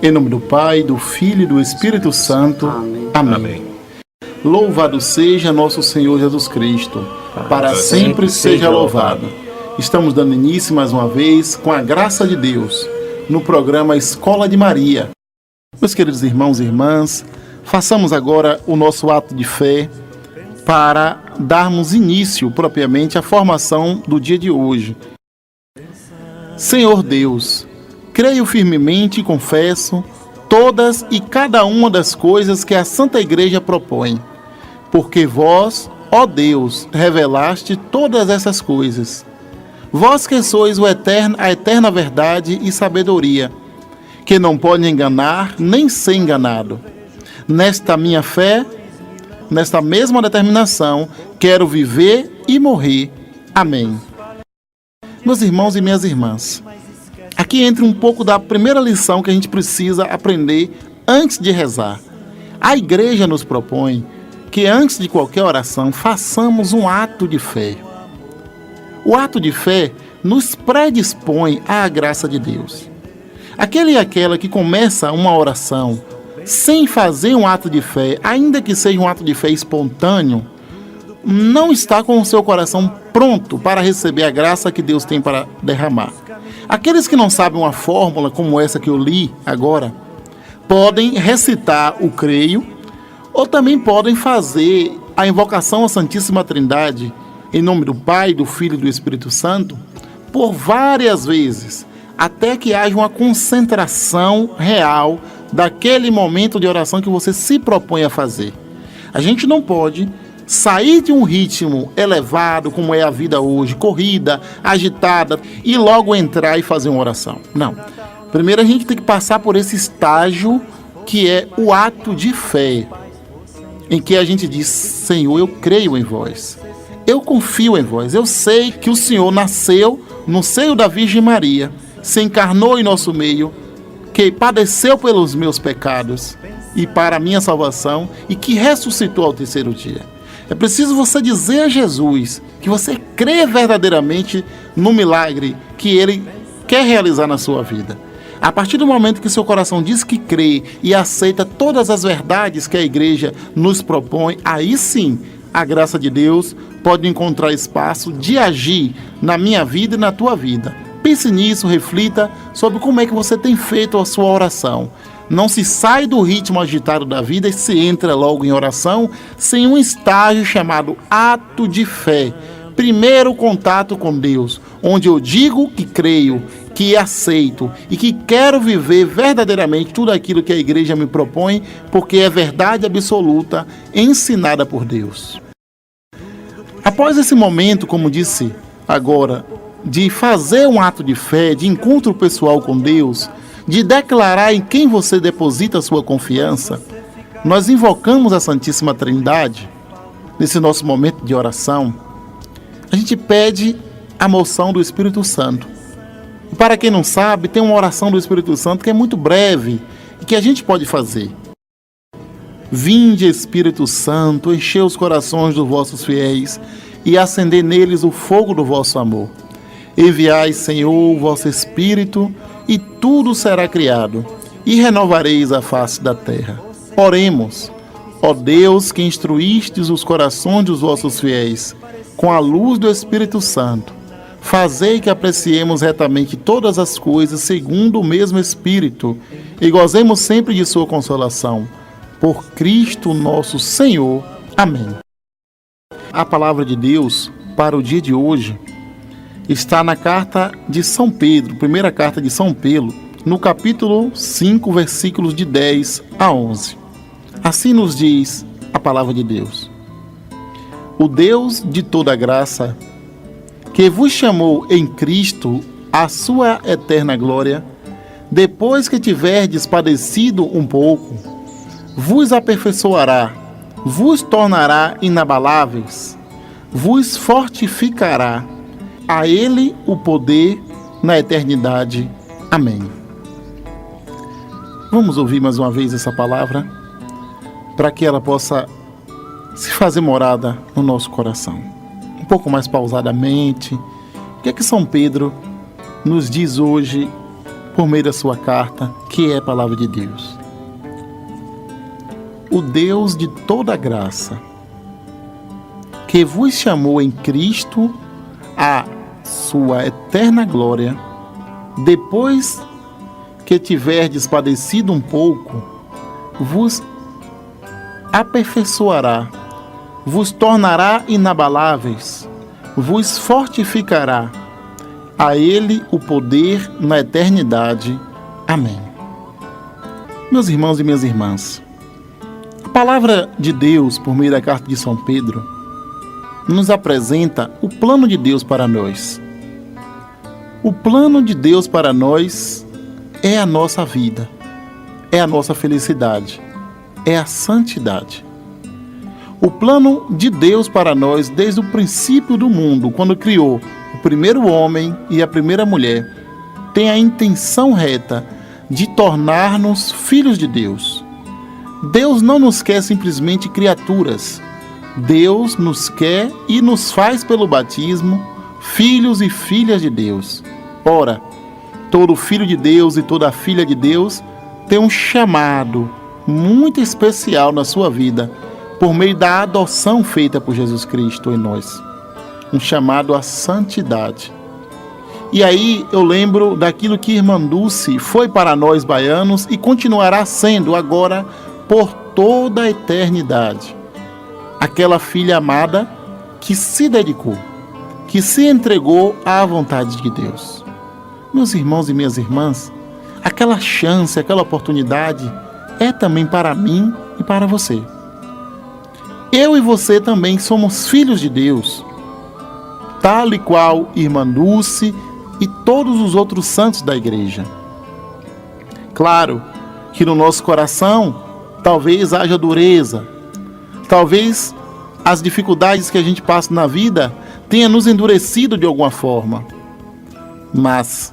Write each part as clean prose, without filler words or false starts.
Em nome do Pai, do Filho e do Espírito Santo. Amém. Louvado seja nosso Senhor Jesus Cristo. Para sempre seja louvado. Estamos dando início mais uma vez, com a graça de Deus, no programa Escola de Maria. Meus queridos irmãos e irmãs, façamos agora o nosso ato de fé para darmos início propriamente à formação do dia de hoje. Senhor Deus, creio firmemente e confesso todas e cada uma das coisas que a Santa Igreja propõe, porque vós, ó Deus, revelaste todas essas coisas. Vós que sois a eterna verdade e sabedoria, que não pode enganar nem ser enganado. Nesta minha fé, nesta mesma determinação, quero viver e morrer. Amém. Meus irmãos e minhas irmãs, aqui entra um pouco da primeira lição que a gente precisa aprender antes de rezar. A Igreja nos propõe que antes de qualquer oração façamos um ato de fé. O ato de fé nos predispõe à graça de Deus. Aquele e aquela que começa uma oração sem fazer um ato de fé, ainda que seja um ato de fé espontâneo, não está com o seu coração pronto para receber a graça que Deus tem para derramar. Aqueles que não sabem uma fórmula como essa que eu li agora, podem recitar o creio, ou também podem fazer a invocação à Santíssima Trindade, em nome do Pai, do Filho e do Espírito Santo, por várias vezes, até que haja uma concentração real daquele momento de oração que você se propõe a fazer. A gente não pode sair de um ritmo elevado, como é a vida hoje, corrida, agitada, e logo entrar e fazer uma oração. Não. Primeiro a gente tem que passar por esse estágio que é o ato de fé, em que a gente diz: Senhor, eu creio em vós. Eu confio em vós. Eu sei que o Senhor nasceu no seio da Virgem Maria, se encarnou em nosso meio, que padeceu pelos meus pecados e para a minha salvação, e que ressuscitou ao terceiro dia. É preciso você dizer a Jesus que você crê verdadeiramente no milagre que Ele quer realizar na sua vida. A partir do momento que seu coração diz que crê e aceita todas as verdades que a Igreja nos propõe, aí sim a graça de Deus pode encontrar espaço de agir na minha vida e na tua vida. Pense nisso, reflita sobre como é que você tem feito a sua oração. Não se sai do ritmo agitado da vida e se entra logo em oração sem um estágio chamado ato de fé. Primeiro contato com Deus, onde eu digo que creio, que aceito e que quero viver verdadeiramente tudo aquilo que a Igreja me propõe, porque é verdade absoluta ensinada por Deus. Após esse momento, como disse agora, de fazer um ato de fé, de encontro pessoal com Deus, de declarar em quem você deposita a sua confiança, nós invocamos a Santíssima Trindade nesse nosso momento de oração. A gente pede a moção do Espírito Santo. E para quem não sabe, tem uma oração do Espírito Santo que é muito breve e que a gente pode fazer. Vinde, Espírito Santo, enchei os corações dos vossos fiéis e acendei neles o fogo do vosso amor. Enviai, Senhor, o vosso Espírito, e tudo será criado, e renovareis a face da terra. Oremos, ó Deus, que instruístes os corações dos vossos fiéis, com a luz do Espírito Santo. Fazei que apreciemos retamente todas as coisas segundo o mesmo Espírito, e gozemos sempre de sua consolação. Por Cristo nosso Senhor. Amém. A palavra de Deus para o dia de hoje está na carta de São Pedro, primeira carta de São Pedro, no capítulo 5, versículos de 10 a 11. Assim nos diz a palavra de Deus: O Deus de toda graça, que vos chamou em Cristo à sua eterna glória, depois que tiverdes padecido um pouco, vos aperfeiçoará, vos tornará inabaláveis, vos fortificará. A Ele o poder na eternidade. Amém. Vamos ouvir mais uma vez essa palavra, para que ela possa se fazer morada no nosso coração. Um pouco mais pausadamente, o que é que São Pedro nos diz hoje por meio da sua carta, que é a palavra de Deus. O Deus de toda graça, que vos chamou em Cristo à sua eterna glória, depois que tiverdes padecido um pouco, vos aperfeiçoará, vos tornará inabaláveis, vos fortificará. A Ele o poder na eternidade. Amém. Meus irmãos e minhas irmãs, a palavra de Deus, por meio da carta de São Pedro, nos apresenta o plano de Deus para nós. O plano de Deus para nós é a nossa vida, é a nossa felicidade, é a santidade. O plano de Deus para nós, desde o princípio do mundo, quando criou o primeiro homem e a primeira mulher, tem a intenção reta de tornar-nos filhos de Deus. Deus não nos quer simplesmente criaturas. Deus nos quer e nos faz pelo batismo filhos e filhas de Deus. Ora, todo filho de Deus e toda filha de Deus tem um chamado muito especial na sua vida, por meio da adoção feita por Jesus Cristo em nós. Um chamado à santidade. E aí eu lembro daquilo que Irmã Dulce foi para nós baianos e continuará sendo agora por toda a eternidade. Aquela filha amada que se dedicou, que se entregou à vontade de Deus. Meus irmãos e minhas irmãs, aquela chance, aquela oportunidade é também para mim e para você. Eu e você também somos filhos de Deus, tal e qual Irmã Dulce e todos os outros santos da igreja. Claro que no nosso coração talvez haja dureza, talvez as dificuldades que a gente passa na vida tenha nos endurecido de alguma forma, mas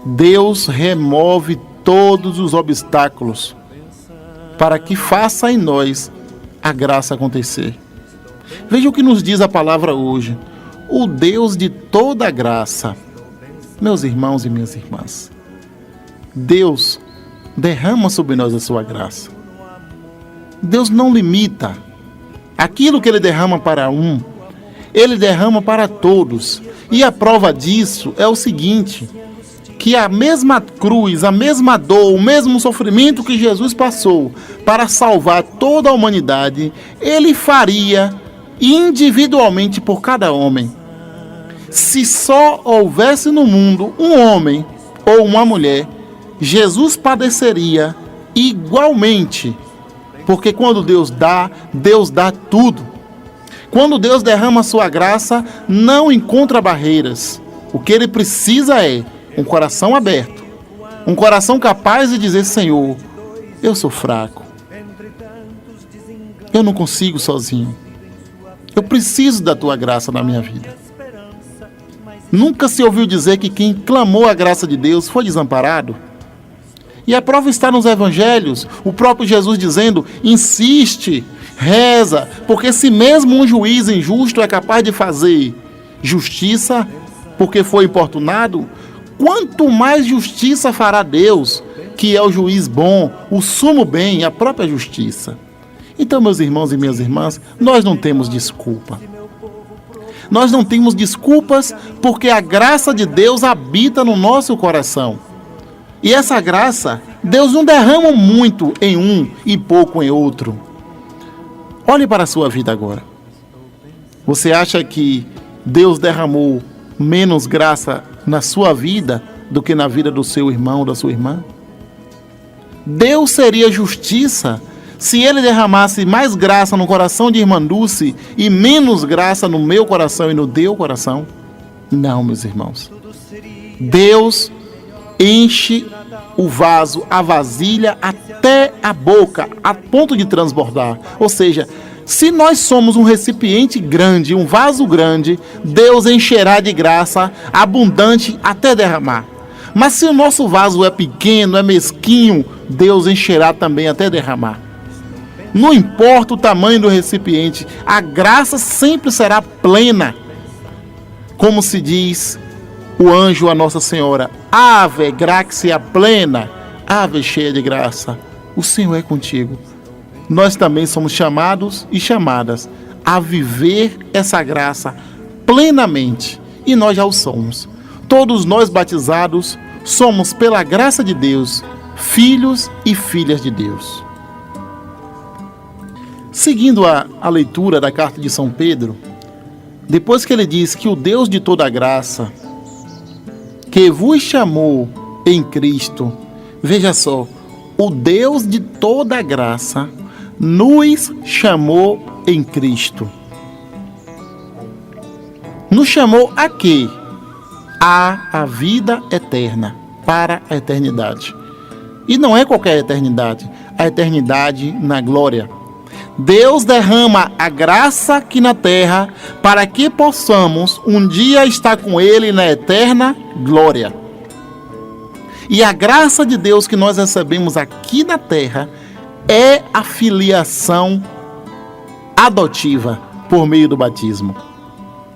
Deus remove todos os obstáculos para que faça em nós a graça acontecer. Veja o que nos diz a palavra hoje. O Deus de toda graça. Meus irmãos e minhas irmãs, Deus derrama sobre nós a sua graça. Deus não limita. Aquilo que Ele derrama para um, Ele derrama para todos. E a prova disso é o seguinte, que a mesma cruz, a mesma dor, o mesmo sofrimento que Jesus passou para salvar toda a humanidade, Ele faria individualmente por cada homem. Se só houvesse no mundo um homem ou uma mulher, Jesus padeceria igualmente, porque quando Deus dá tudo. Quando Deus derrama a sua graça, não encontra barreiras. O que Ele precisa é um coração aberto, um coração capaz de dizer: Senhor, eu sou fraco, eu não consigo sozinho, eu preciso da Tua graça na minha vida. Nunca se ouviu dizer que quem clamou a graça de Deus foi desamparado? E a prova está nos evangelhos, o próprio Jesus dizendo: insiste, reza, porque se mesmo um juiz injusto é capaz de fazer justiça porque foi importunado, quanto mais justiça fará Deus, que é o juiz bom, o sumo bem, a própria justiça. Então, meus irmãos e minhas irmãs, nós não temos desculpa. Nós não temos desculpas porque a graça de Deus habita no nosso coração. E essa graça, Deus não derrama muito em um e pouco em outro. Olhe para a sua vida agora. Você acha que Deus derramou menos graça na sua vida do que na vida do seu irmão ou da sua irmã? Deus seria justiça se Ele derramasse mais graça no coração de Irmã Dulce e menos graça no meu coração e no teu coração? Não, meus irmãos. Deus enche o vaso, a vasilha, até a boca, a ponto de transbordar. Ou seja, se nós somos um recipiente grande, um vaso grande, Deus encherá de graça abundante até derramar. Mas se o nosso vaso é pequeno, é mesquinho, Deus encherá também até derramar. Não importa o tamanho do recipiente, a graça sempre será plena. Como se diz, o anjo a Nossa Senhora: Ave, gratia plena, ave cheia de graça, o Senhor é contigo. Nós também somos chamados e chamadas a viver essa graça plenamente, e nós já o somos. Todos nós batizados somos, pela graça de Deus, filhos e filhas de Deus. Seguindo a leitura da carta de São Pedro, depois que ele diz que o Deus de toda graça, que vos chamou em Cristo, veja só, o Deus de toda graça nos chamou em Cristo. Nos chamou a quê? A vida eterna, para a eternidade. E não é qualquer eternidade, a eternidade na glória. Deus derrama a graça aqui na terra para que possamos um dia estar com Ele na eterna glória. E a graça de Deus que nós recebemos aqui na terra é a filiação adotiva por meio do batismo.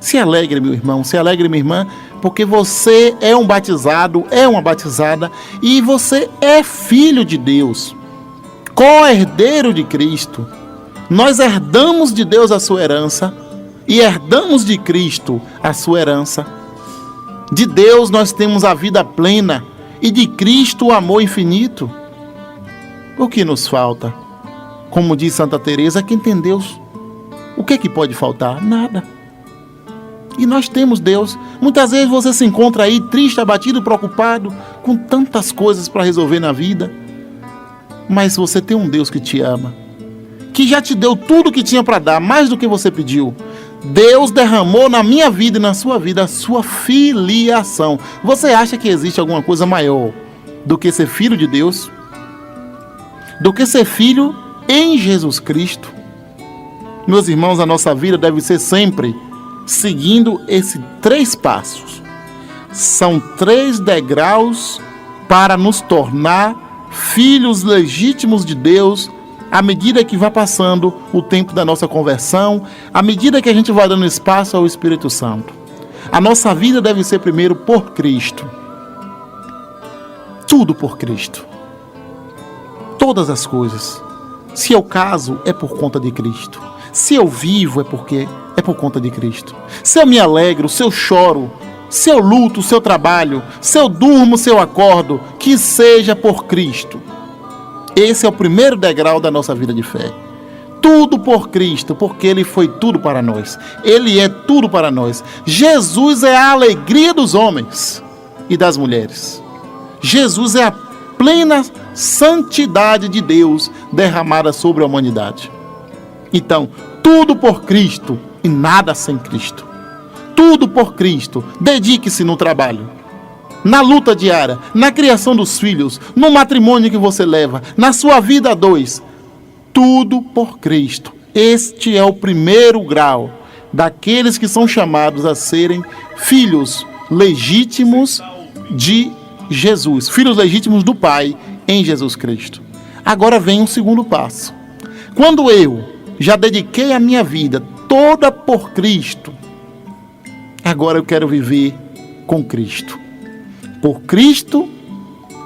Se alegre, meu irmão, se alegre, minha irmã, porque você é um batizado, é uma batizada, e você é filho de Deus, co-herdeiro de Cristo. Nós herdamos de Deus a sua herança e herdamos de Cristo a sua herança. De Deus nós temos a vida plena e de Cristo o amor infinito. O que nos falta? Como diz Santa Teresa, quem tem Deus, o que é que pode faltar? Nada. E nós temos Deus. Muitas vezes você se encontra aí triste, abatido, preocupado, com tantas coisas para resolver na vida. Mas você tem um Deus que te ama, que já te deu tudo que tinha para dar, mais do que você pediu. Deus derramou na minha vida e na sua vida a sua filiação. Você acha que existe alguma coisa maior do que ser filho de Deus? Do que ser filho em Jesus Cristo? Meus irmãos, a nossa vida deve ser sempre seguindo esses 3 passos. São 3 degraus para nos tornar filhos legítimos de Deus, à medida que vai passando o tempo da nossa conversão, à medida que a gente vai dando espaço ao Espírito Santo. A nossa vida deve ser primeiro por Cristo. Tudo por Cristo. Todas as coisas. Se eu caso, é por conta de Cristo. Se eu vivo, é por conta de Cristo. Se eu me alegro, se eu choro, se eu luto, se eu trabalho, se eu durmo, se eu acordo, que seja por Cristo. Esse é o primeiro degrau da nossa vida de fé. Tudo por Cristo, porque Ele foi tudo para nós. Ele é tudo para nós. Jesus é a alegria dos homens e das mulheres. Jesus é a plena santidade de Deus derramada sobre a humanidade. Então, tudo por Cristo e nada sem Cristo. Tudo por Cristo. Dedique-se no trabalho, na luta diária, na criação dos filhos, no matrimônio que você leva, na sua vida a 2. Tudo por Cristo. Este é o primeiro grau daqueles que são chamados a serem filhos legítimos de Jesus, filhos legítimos do Pai em Jesus Cristo. Agora vem um segundo passo. Quando eu já dediquei a minha vida toda por Cristo, agora eu quero viver com Cristo. Por Cristo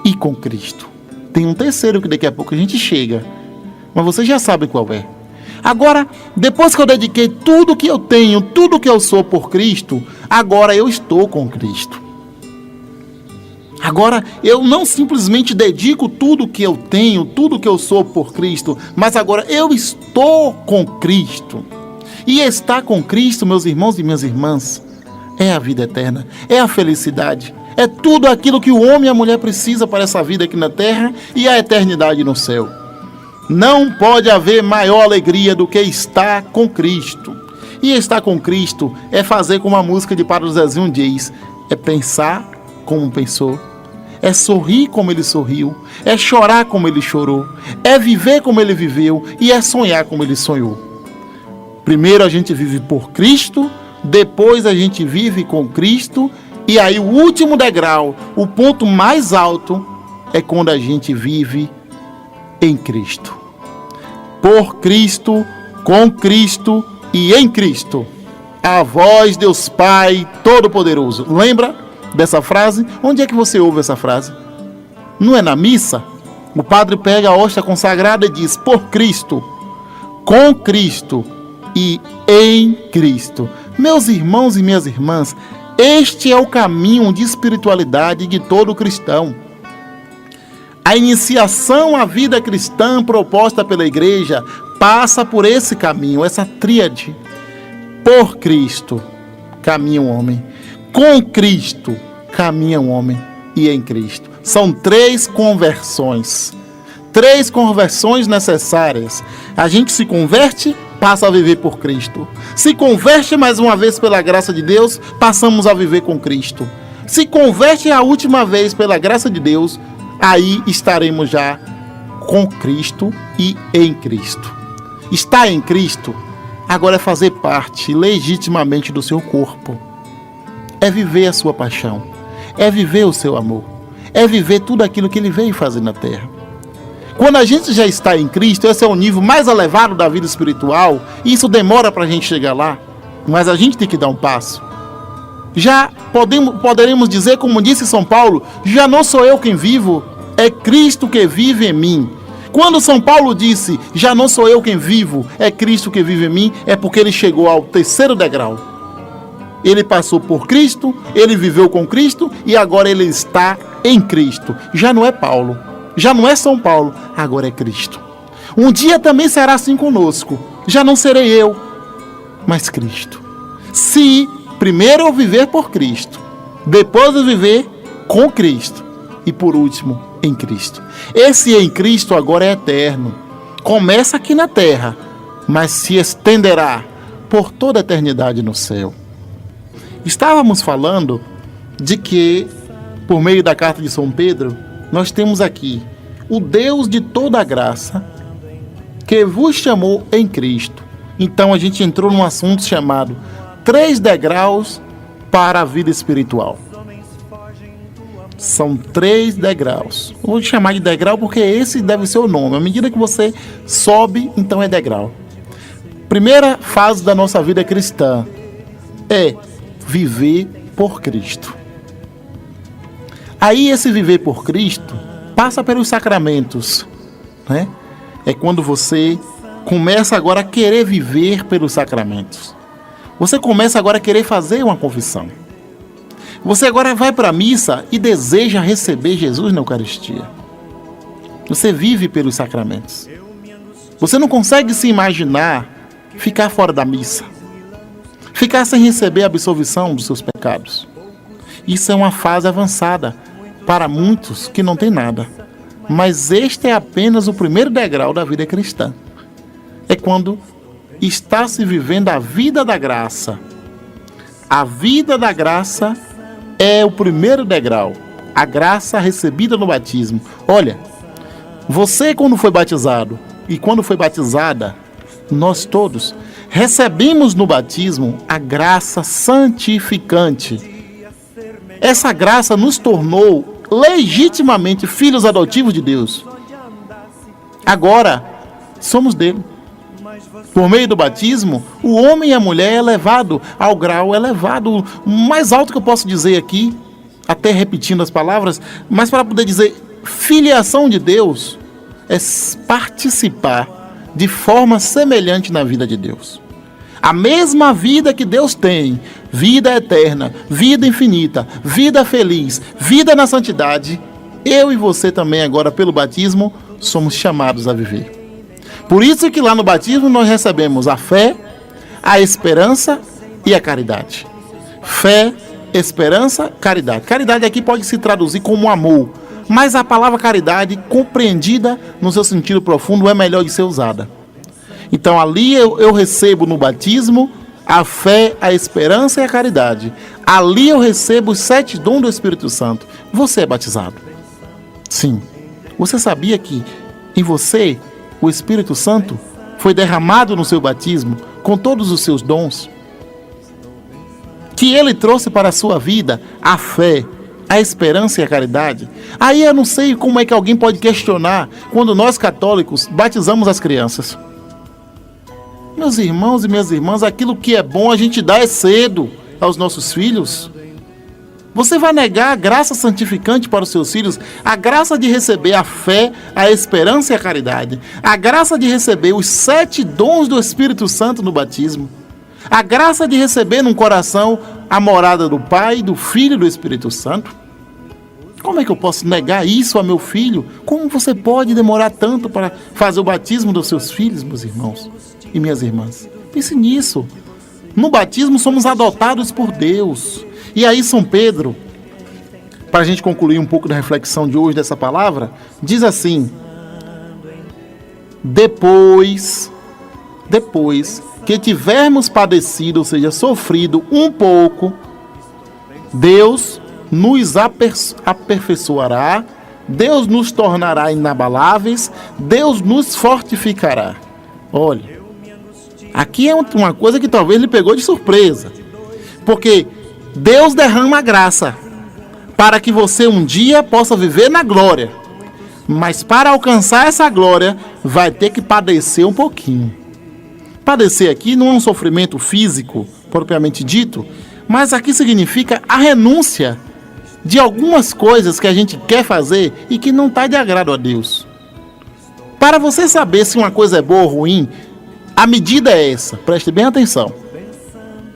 e com Cristo. Tem um terceiro que daqui a pouco a gente chega, mas você já sabe qual é. Agora, depois que eu dediquei tudo que eu tenho, tudo que eu sou por Cristo, agora eu estou com Cristo. Agora eu não simplesmente dedico tudo que eu tenho, tudo que eu sou por Cristo, mas agora eu estou com Cristo. E estar com Cristo, meus irmãos e minhas irmãs, é a vida eterna, é a felicidade, é tudo aquilo que o homem e a mulher precisa para essa vida aqui na terra e a eternidade no céu. Não pode haver maior alegria do que estar com Cristo. E estar com Cristo é fazer como a música de Padre Zezinho diz, é pensar como pensou, é sorrir como ele sorriu, é chorar como ele chorou, é viver como ele viveu e é sonhar como ele sonhou. Primeiro a gente vive por Cristo, depois a gente vive com Cristo, e aí o último degrau, o ponto mais alto, é quando a gente vive em Cristo. Por Cristo, com Cristo e em Cristo. A vós, Deus Pai Todo-Poderoso. Lembra? dessa frase? Onde é que você ouve essa frase? Não é na missa? O padre pega a hóstia consagrada e diz: por Cristo, com Cristo e em Cristo. Meus irmãos e minhas irmãs, este é o caminho de espiritualidade de todo cristão. A iniciação à vida cristã proposta pela Igreja passa por esse caminho, essa tríade. Por Cristo caminha um homem, com Cristo caminha um homem e em Cristo. São 3 conversões. 3 conversões necessárias. A gente se converte, passa a viver por Cristo. Se converte mais uma vez pela graça de Deus, passamos a viver com Cristo. Se converte a última vez pela graça de Deus, aí estaremos já com Cristo e em Cristo. Estar em Cristo agora é fazer parte legitimamente do seu corpo. É viver a sua paixão. É viver o seu amor. É viver tudo aquilo que Ele veio fazer na terra. Quando a gente já está em Cristo, esse é o nível mais elevado da vida espiritual, e isso demora para a gente chegar lá, mas a gente tem que dar um passo. Já poderemos dizer, como disse São Paulo, já não sou eu quem vivo, é Cristo que vive em mim. Quando São Paulo disse, já não sou eu quem vivo, é Cristo que vive em mim, é porque ele chegou ao 3º degrau. Ele passou por Cristo, ele viveu com Cristo e agora ele está em Cristo. Já não é Paulo, já não é São Paulo, agora é Cristo. Um dia também será assim conosco. Já não serei eu, mas Cristo. Se primeiro eu viver por Cristo, depois eu viver com Cristo e por último em Cristo. Esse em Cristo agora é eterno. Começa aqui na terra, mas se estenderá por toda a eternidade no céu. Estávamos falando de que, por meio da carta de São Pedro, nós temos aqui o Deus de toda a graça que vos chamou em Cristo. Então a gente entrou num assunto chamado 3 degraus para a vida espiritual. São 3 degraus. Eu vou chamar de degrau porque esse deve ser o nome. À medida que você sobe, então é degrau. Primeira fase da nossa vida cristã é viver por Cristo. Aí esse viver por Cristo passa pelos sacramentos, né? É quando você começa agora a querer viver pelos sacramentos. Você começa agora a querer fazer uma confissão. Você agora vai para a missa e deseja receber Jesus na Eucaristia. Você vive pelos sacramentos. Você não consegue se imaginar ficar fora da missa, ficar sem receber a absolvição dos seus pecados. Isso é uma fase avançada para muitos que não tem nada. Mas este é apenas o primeiro degrau da vida cristã. É quando está se vivendo a vida da graça. A vida da graça é o primeiro degrau. A graça recebida no batismo. Olha, você quando foi batizado e quando foi batizada, nós todos recebemos no batismo a graça santificante. Essa graça nos tornou legitimamente filhos adotivos de Deus. Agora, somos dele. Por meio do batismo, o homem e a mulher é levado ao grau elevado, mais alto que eu posso dizer aqui, até repetindo as palavras, mas para poder dizer filiação de Deus, é participar de forma semelhante na vida de Deus. A mesma vida que Deus tem, vida eterna, vida infinita, vida feliz, vida na santidade, eu e você também agora pelo batismo somos chamados a viver. Por isso que lá no batismo nós recebemos a fé, a esperança e a caridade. Fé, esperança, caridade. Caridade aqui pode se traduzir como amor, mas a palavra caridade, compreendida no seu sentido profundo, é melhor de ser usada. Então ali eu recebo no batismo a fé, a esperança e a caridade. Ali eu recebo os 7 dons do Espírito Santo. Você é batizado? Sim. Você sabia que em você o Espírito Santo foi derramado no seu batismo com todos os seus dons? Que ele trouxe para a sua vida a fé, a esperança e a caridade? Aí eu não sei como é que alguém pode questionar quando nós católicos batizamos as crianças. Meus irmãos e minhas irmãs, aquilo que é bom a gente dá cedo aos nossos filhos. Você vai negar a graça santificante para os seus filhos, a graça de receber a fé, a esperança e a caridade, a graça de receber os 7 dons do Espírito Santo no batismo, a graça de receber num coração a morada do Pai, do Filho e do Espírito Santo? Como é que eu posso negar isso a meu filho? Como você pode demorar tanto para fazer o batismo dos seus filhos, meus irmãos e minhas irmãs? Pense nisso. No batismo somos adotados por Deus. E aí São Pedro, para a gente concluir um pouco da reflexão de hoje dessa palavra, diz assim: depois que tivermos padecido, ou seja, sofrido um pouco, Deus nos aperfeiçoará, Deus nos tornará inabaláveis, Deus nos fortificará. Olha, aqui é uma coisa que talvez lhe pegou de surpresa, porque Deus derrama a graça para que você um dia possa viver na glória. Mas para alcançar essa glória, vai ter que padecer um pouquinho. Padecer aqui não é um sofrimento físico, propriamente dito, mas aqui significa a renúncia de algumas coisas que a gente quer fazer e que não está de agrado a Deus. Para você saber se uma coisa é boa ou ruim, a medida é essa. Preste bem atenção.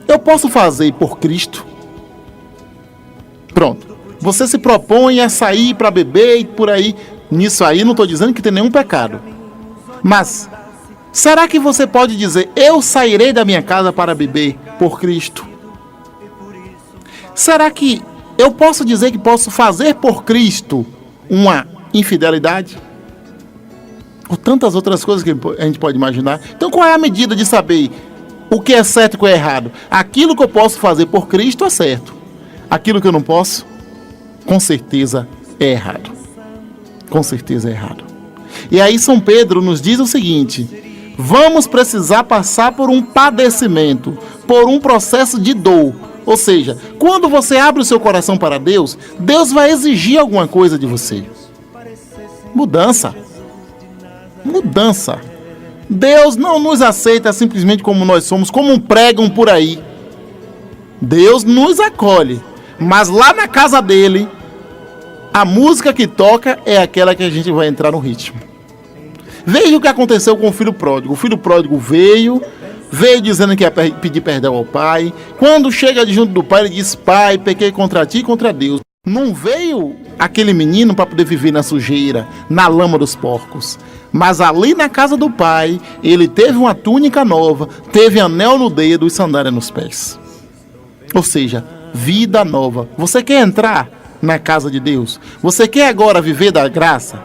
Eu posso fazer por Cristo. Pronto. Você se propõe a sair para beber e por aí. Nisso aí não estou dizendo que tem nenhum pecado. Mas, será que você pode dizer, eu sairei da minha casa para beber por Cristo? Será que eu posso dizer que posso fazer por Cristo uma infidelidade? Ou tantas outras coisas que a gente pode imaginar. Então qual é a medida de saber o que é certo e o que é errado? Aquilo que eu posso fazer por Cristo é certo. Aquilo que eu não posso, com certeza é errado. Com certeza é errado. E aí São Pedro nos diz o seguinte: vamos precisar passar por um padecimento, por um processo de dor. Ou seja, quando você abre o seu coração para Deus, Deus vai exigir alguma coisa de você. Mudança. Mudança. Deus não nos aceita simplesmente como nós somos, como pregam por aí. Deus nos acolhe, mas lá na casa dele, a música que toca é aquela que a gente vai entrar no ritmo. Veja o que aconteceu com o filho pródigo. O filho pródigo veio dizendo que ia pedir perdão ao pai. Quando chega junto do pai, ele diz: pai, pequei contra ti e contra Deus. Não veio aquele menino para poder viver na sujeira, na lama dos porcos. Mas ali na casa do pai, ele teve uma túnica nova, teve anel no dedo e sandália nos pés. Ou seja, vida nova. Você quer entrar na casa de Deus? Você quer agora viver da graça?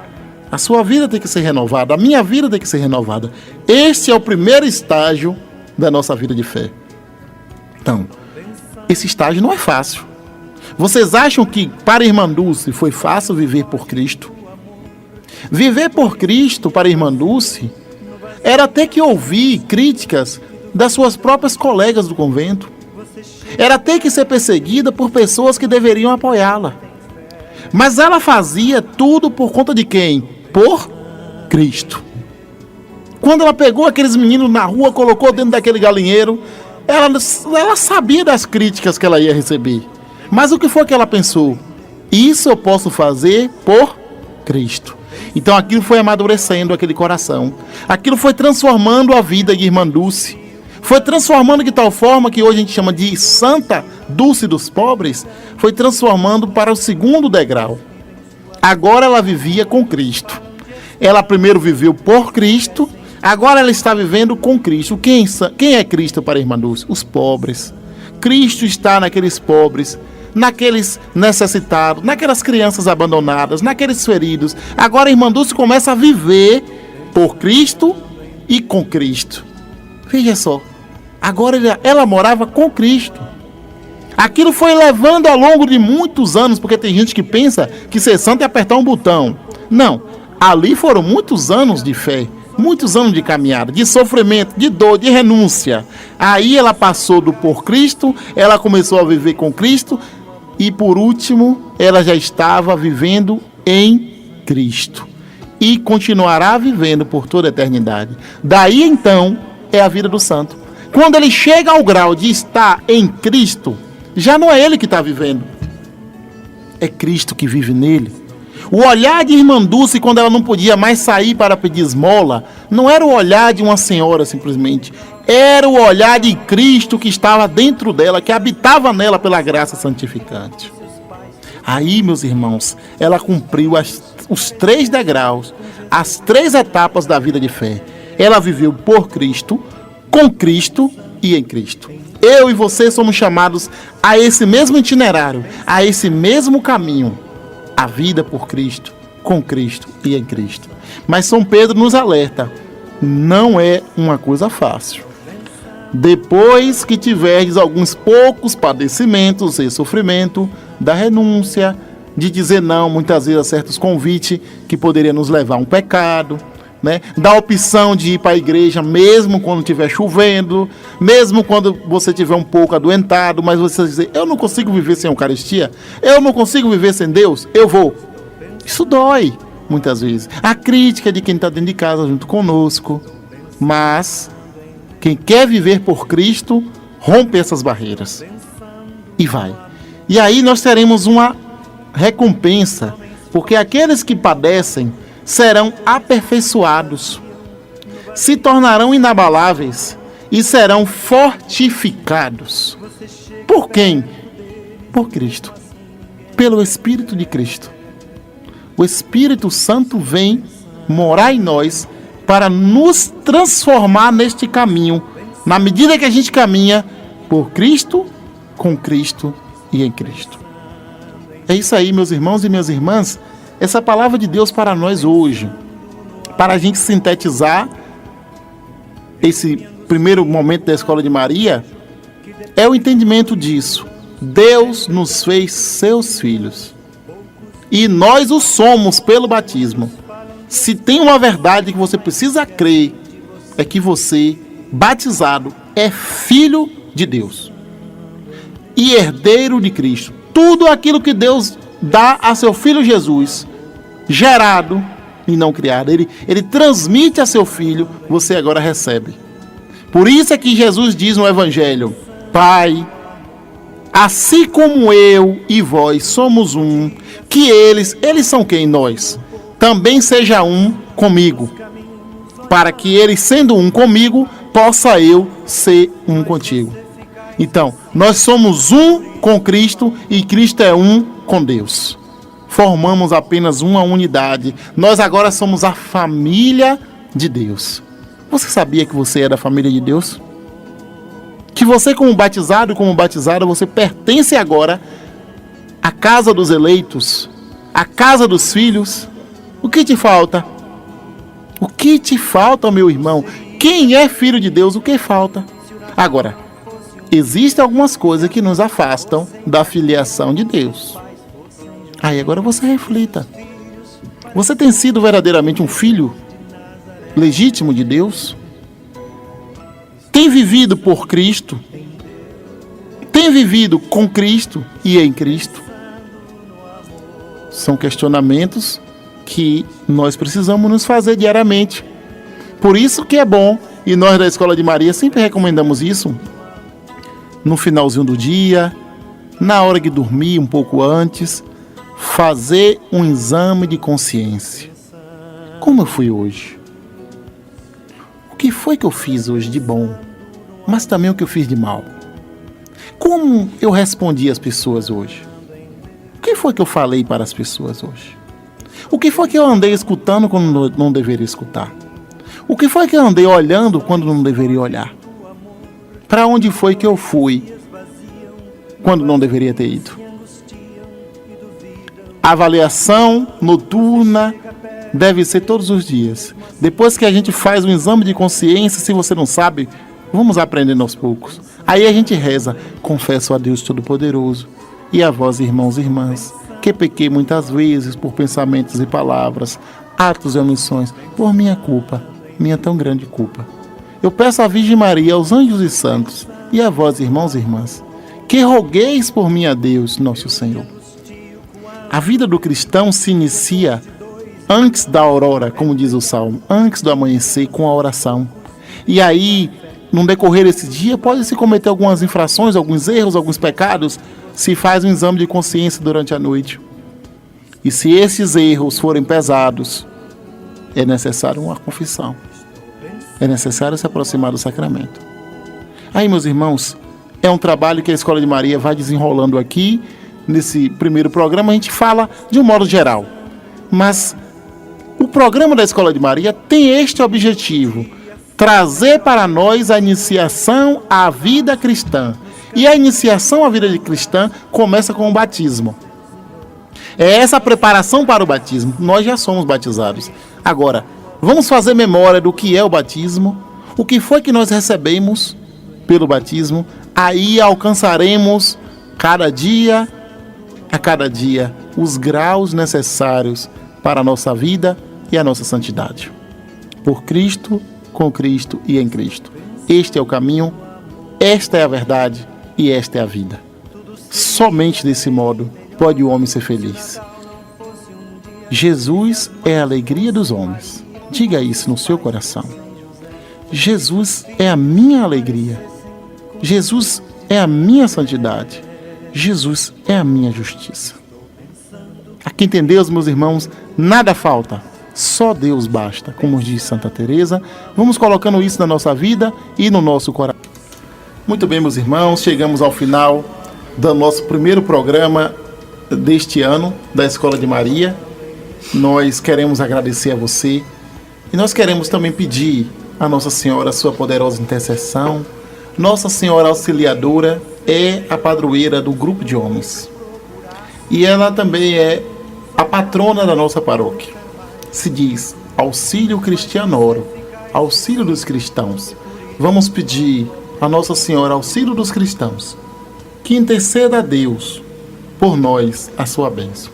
A sua vida tem que ser renovada, a minha vida tem que ser renovada. Este é o primeiro estágio da nossa vida de fé. Então, esse estágio não é fácil. Vocês acham que para a irmã Dulce foi fácil viver por Cristo? Viver por Cristo para a irmã Dulce era ter que ouvir críticas das suas próprias colegas do convento. Era ter que ser perseguida por pessoas que deveriam apoiá-la. Mas ela fazia tudo por conta de quem? Por Cristo. Quando ela pegou aqueles meninos na rua, colocou dentro daquele galinheiro, ela sabia das críticas que ela ia receber. Mas o que foi que ela pensou? Isso eu posso fazer por Cristo. Então aquilo foi amadurecendo aquele coração. Aquilo foi transformando a vida de irmã Dulce. Foi transformando de tal forma que hoje a gente chama de Santa Dulce dos Pobres. Foi transformando para o segundo degrau. Agora ela vivia com Cristo. Ela primeiro viveu por Cristo. Agora ela está vivendo com Cristo. Quem é Cristo para a irmã Dulce? Os pobres. Cristo está naqueles pobres, naqueles necessitados, naquelas crianças abandonadas, naqueles feridos. Agora a irmã Dulce começa a viver por Cristo e com Cristo. Veja só, agora ela morava com Cristo. Aquilo foi levando ao longo de muitos anos, porque tem gente que pensa que ser santo é apertar um botão. Não, ali foram muitos anos de fé, muitos anos de caminhada, de sofrimento, de dor, de renúncia. Aí ela passou do por Cristo, ela começou a viver com Cristo e por último, ela já estava vivendo em Cristo. E continuará vivendo por toda a eternidade. Daí então é a vida do santo. Quando ele chega ao grau de estar em Cristo, já não é ele que está vivendo. é Cristo que vive nele. O olhar de irmã Dulce, quando ela não podia mais sair para pedir esmola, não era o olhar de uma senhora simplesmente. Era o olhar de Cristo que estava dentro dela, que habitava nela pela graça santificante. Aí, meus irmãos, ela cumpriu os 3 degraus, as 3 etapas da vida de fé. Ela viveu por Cristo, com Cristo e em Cristo. Eu e você somos chamados a esse mesmo itinerário, a esse mesmo caminho. A vida por Cristo, com Cristo e em Cristo. Mas São Pedro nos alerta, não é uma coisa fácil. Depois que tiverdes alguns poucos padecimentos e sofrimento, da renúncia, de dizer não muitas vezes a certos convites que poderiam nos levar a um pecado, né? Da opção de ir para a igreja mesmo quando estiver chovendo, mesmo quando você estiver um pouco adoentado, mas você dizer, eu não consigo viver sem a Eucaristia, eu não consigo viver sem Deus, eu vou. Isso dói muitas vezes. A crítica de quem está dentro de casa junto conosco, mas quem quer viver por Cristo rompe essas barreiras e vai. E aí nós teremos uma recompensa, porque aqueles que padecem serão aperfeiçoados, se tornarão inabaláveis e serão fortificados. Por quem? Por Cristo, pelo Espírito de Cristo. O Espírito Santo vem morar em nós para nos transformar neste caminho, na medida que a gente caminha por Cristo, com Cristo e em Cristo. É isso aí, meus irmãos e minhas irmãs. Essa palavra de Deus para nós hoje, para a gente sintetizar esse primeiro momento da Escola de Maria, é o entendimento disso. Deus nos fez seus filhos e nós o somos pelo batismo. Se tem uma verdade que você precisa crer, é que você, batizado, é filho de Deus e herdeiro de Cristo. Tudo aquilo que Deus dá a seu Filho Jesus, gerado e não criado, ele transmite a seu Filho, você agora recebe. Por isso é que Jesus diz no Evangelho, Pai, assim como eu e vós somos um, que eles são quem? Nós, também seja um comigo, para que eles, sendo um comigo, possa eu ser um contigo. Então, nós somos um com Cristo e Cristo é um com Deus. Formamos apenas uma unidade. Nós agora somos a família de Deus. Você sabia que você é da família de Deus? Que você, como batizada, você pertence agora à casa dos eleitos, à casa dos filhos. O que te falta? O que te falta, meu irmão? Quem é filho de Deus, o que falta? Agora, existem algumas coisas que nos afastam da filiação de Deus. Aí agora você reflita. Você tem sido verdadeiramente um filho legítimo de Deus? Tem vivido por Cristo? Tem vivido com Cristo e em Cristo? São questionamentos que nós precisamos nos fazer diariamente. Por isso que é bom, e nós da Escola de Maria sempre recomendamos isso, no finalzinho do dia, na hora de dormir, um pouco antes, fazer um exame de consciência. Como eu fui hoje? O que foi que eu fiz hoje de bom? Mas também o que eu fiz de mal? Como eu respondi às pessoas hoje? O que foi que eu falei para as pessoas hoje? O que foi que eu andei escutando quando não deveria escutar? O que foi que eu andei olhando quando não deveria olhar? Para onde foi que eu fui quando não deveria ter ido? A avaliação noturna deve ser todos os dias. Depois que a gente faz um exame de consciência, se você não sabe, vamos aprendendo aos poucos. Aí a gente reza, confesso a Deus Todo-Poderoso e a vós, irmãos e irmãs, que pequei muitas vezes por pensamentos e palavras, atos e omissões, por minha culpa, minha tão grande culpa. Eu peço à Virgem Maria, aos anjos e santos, e a vós, irmãos e irmãs, que rogueis por mim a Deus, nosso Senhor. A vida do cristão se inicia antes da aurora, como diz o Salmo, antes do amanhecer, com a oração. E aí, no decorrer desse dia, pode-se cometer algumas infrações, alguns erros, alguns pecados, se faz um exame de consciência durante a noite. E se esses erros forem pesados, é necessário uma confissão. É necessário se aproximar do sacramento. Aí, meus irmãos, é um trabalho que a Escola de Maria vai desenrolando aqui. Nesse primeiro programa a gente fala de um modo geral. Mas o programa da Escola de Maria tem este objetivo: trazer para nós a iniciação à vida cristã. E a iniciação à vida cristã começa com o batismo. É essa preparação para o batismo. Nós já somos batizados. Agora, vamos fazer memória do que é o batismo, o que foi que nós recebemos pelo batismo. Aí alcançaremos a cada dia os graus necessários para a nossa vida e a nossa santidade. Por Cristo, com Cristo e em Cristo. Este é o caminho, esta é a verdade e esta é a vida. Somente desse modo pode o homem ser feliz. Jesus é a alegria dos homens. Diga isso no seu coração. Jesus é a minha alegria. Jesus é a minha santidade. Jesus é a minha justiça. A quem tem Deus, meus irmãos, nada falta. Só Deus basta, como diz Santa Teresa. Vamos colocando isso na nossa vida e no nosso coração. Muito bem, meus irmãos, chegamos ao final do nosso primeiro programa deste ano da Escola de Maria. Nós queremos agradecer a você e nós queremos também pedir a Nossa Senhora a sua poderosa intercessão. Nossa Senhora Auxiliadora é a padroeira do grupo de homens e ela também é a patrona da nossa paróquia. Se diz Auxílio Cristianoro, auxílio dos cristãos. Vamos pedir a Nossa Senhora Auxílio dos cristãos que interceda a Deus por nós a sua bênção.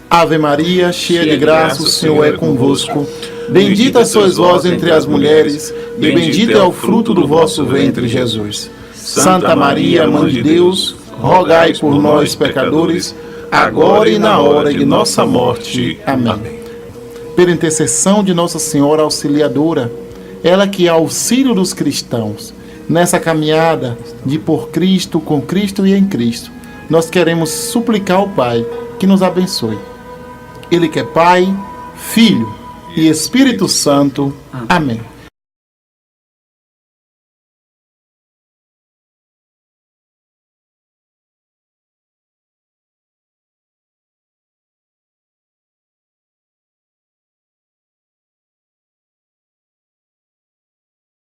Ave Maria, cheia de graça, o Senhor é convosco. Bendita sois vós entre as mulheres, e bendito é o fruto do vosso ventre, Jesus. Santa Maria, Mãe de Deus, rogai por nós, pecadores, agora e na hora de nossa morte. Amém. Pela intercessão de Nossa Senhora Auxiliadora, ela que é auxílio dos cristãos, nessa caminhada de por Cristo, com Cristo e em Cristo, nós queremos suplicar ao Pai que nos abençoe. Ele que é Pai, Filho e Espírito Santo. Amém.